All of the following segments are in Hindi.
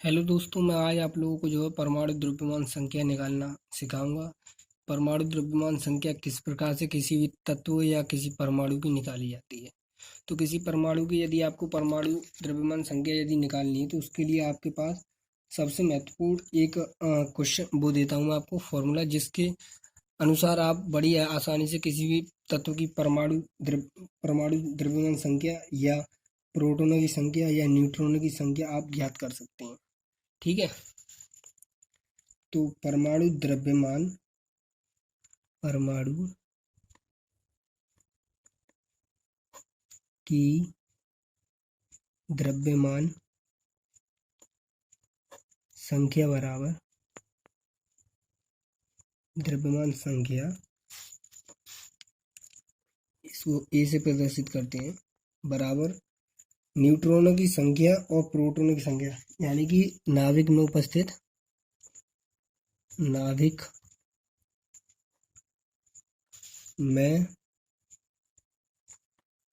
हेलो दोस्तों, मैं आज आप लोगों को जो है परमाणु द्रव्यमान संख्या निकालना सिखाऊंगा। परमाणु द्रव्यमान संख्या किस प्रकार से किसी भी तत्व या किसी परमाणु की निकाली जाती है। तो किसी परमाणु की यदि आपको परमाणु द्रव्यमान संख्या यदि निकालनी है तो उसके लिए आपके पास सबसे महत्वपूर्ण एक क्वेश्चन वो देता हूँ मैं आपको फॉर्मूला, जिसके अनुसार आप बड़ी आसानी से किसी भी तत्व की परमाणु द्रव्यमान संख्या या प्रोटॉनों की संख्या या न्यूट्रॉनों की संख्या आप ज्ञात कर सकते हैं। ठीक है। तो परमाणु की द्रव्यमान संख्या बराबर इसको ए से प्रदर्शित करते हैं, बराबर न्यूट्रॉनों की संख्या और प्रोटॉनों की संख्या, यानी कि नाभिक में उपस्थित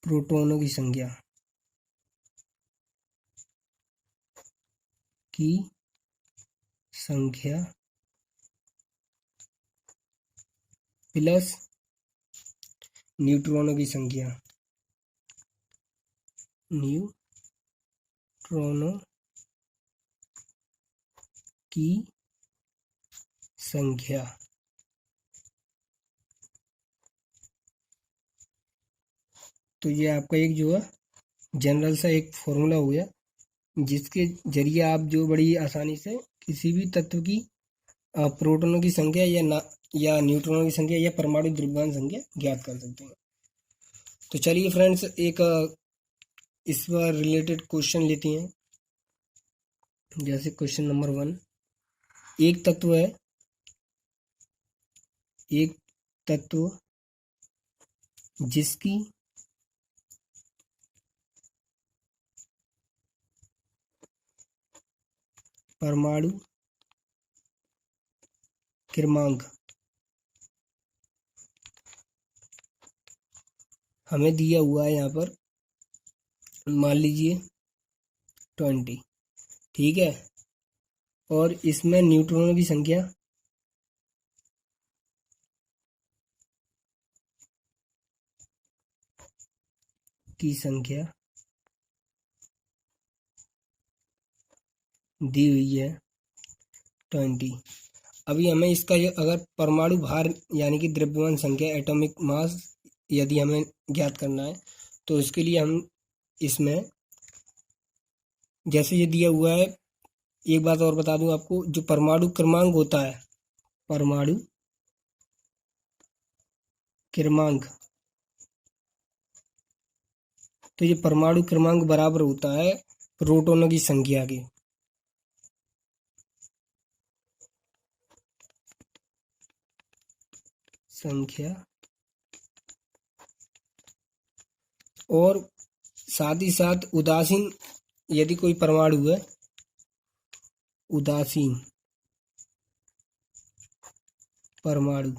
प्रोटॉनों की संख्या प्लस न्यूट्रॉनों की संख्या तो ये आपका एक जो है जनरल सा एक फॉर्मूला हो गया, जिसके जरिए आप जो बड़ी आसानी से किसी भी तत्व की प्रोटॉनों की संख्या या न्यूट्रॉनों की संख्या या परमाणु द्रव्यमान संख्या ज्ञात कर सकते हैं। तो चलिए फ्रेंड्स, एक इस पर रिलेटेड क्वेश्चन लेते हैं। जैसे क्वेश्चन नंबर 1, एक तत्व जिसकी परमाणु क्रमांक हमें दिया हुआ है यहाँ पर, मान लीजिए 20। ठीक है। और इसमें न्यूट्रॉनों की संख्या दी हुई है 20। अभी हमें इसका जो अगर परमाणु भार यानी कि द्रव्यमान संख्या एटॉमिक मास यदि हमें ज्ञात करना है तो इसके लिए हम इसमें जैसे ये दिया हुआ है, एक बात और बता दूं आपको, जो परमाणु क्रमांक होता है, परमाणु क्रमांक, तो ये परमाणु क्रमांक बराबर होता है प्रोटॉनों की संख्या के। और साथ ही साथ उदासीन यदि कोई परमाणु है, उदासीन परमाणु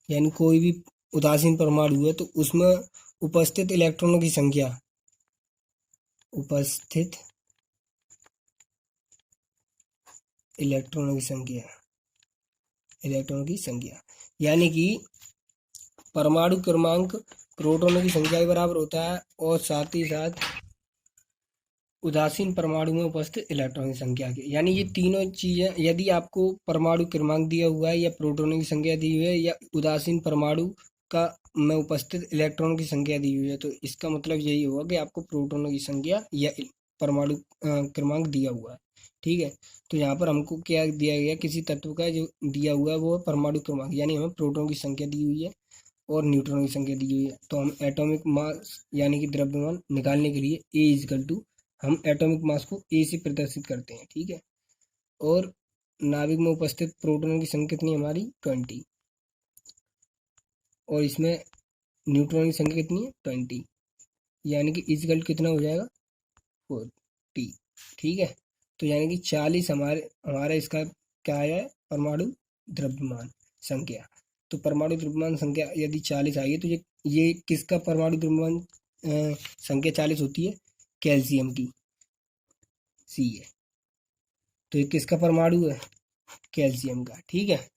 यानी कोई भी उदासीन परमाणु है तो उसमें उपस्थित इलेक्ट्रॉनों की संख्या यानी कि परमाणु क्रमांक प्रोटॉनों की संख्या के बराबर होता है और साथ ही साथ उदासीन परमाणु में उपस्थित इलेक्ट्रॉन की संख्या के, यानी ये तीनों चीजें यदि आपको परमाणु क्रमांक दिया हुआ है या प्रोटॉनों की संख्या दी हुई है या उदासीन परमाणु का में उपस्थित इलेक्ट्रॉन की संख्या दी हुई है, तो इसका मतलब यही होगा कि आपको प्रोटॉनों की संख्या या परमाणु क्रमांक दिया हुआ है। ठीक है। तो यहाँ पर हमको क्या दिया गया, किसी तत्व का जो दिया हुआ है वो है परमाणु क्रमांक, यानी हमें प्रोटॉन की संख्या दी हुई है और न्यूट्रॉन की संख्या दी हुई है। तो हम एटॉमिक मास यानी कि द्रव्यमान निकालने के लिए ए इजकल टू हम एटॉमिक मास को ए से प्रदर्शित करते हैं। ठीक है। और नाभिक में उपस्थित प्रोटॉनों की संख्या कितनी हमारी 20, और इसमें न्यूट्रॉन की संख्या कितनी है 20, यानी कि इजकल कितना हो जाएगा 40। ठीक है। तो यानी कि 40 हमारा इसका क्या है, परमाणु द्रव्यमान संख्या। तो परमाणु द्रव्यमान संख्या यदि 40 आई है तो ये किसका परमाणु द्रव्यमान संख्या 40 होती है, कैल्शियम की। सी है। तो ये किसका परमाणु है? कैल्शियम का। ठीक है,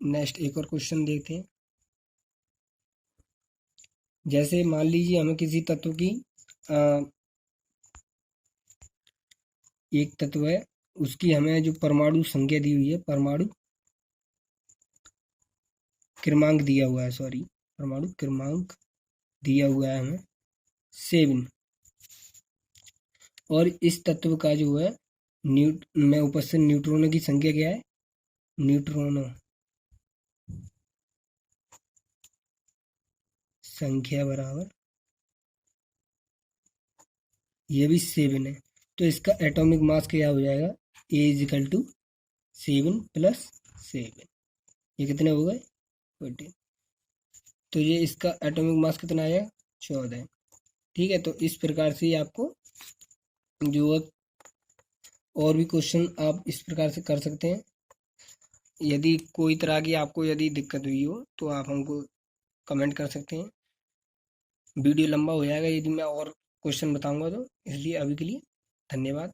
नेक्स्ट एक और क्वेश्चन देखते हैं। जैसे मान लीजिए हमें किसी तत्व की एक तत्व है, उसकी हमें जो परमाणु संख्या दी हुई है, परमाणु क्रमांक दिया हुआ है, सॉरी परमाणु क्रमांक दिया हुआ है हमें 7, और इस तत्व का जो है में उपस्थित न्यूट्रॉनों की संख्या क्या है? न्यूट्रॉनों संख्या बराबर, ये भी 7 है, तो इसका एटॉमिक मास क्या हो जाएगा? ए इज इक्वल टू 7 + 7, ये कितने हो गए? 14। तो ये इसका एटॉमिक मास कितना आया? 14। ठीक है, तो इस प्रकार से आपको जो है और भी क्वेश्चन आप इस प्रकार से कर सकते हैं। यदि कोई तरह की आपको यदि दिक्कत हुई हो तो आप हमको कमेंट कर सकते हैं। वीडियो लंबा हो जाएगा यदि मैं और क्वेश्चन बताऊंगा तो, इसलिए अभी के लिए धन्यवाद।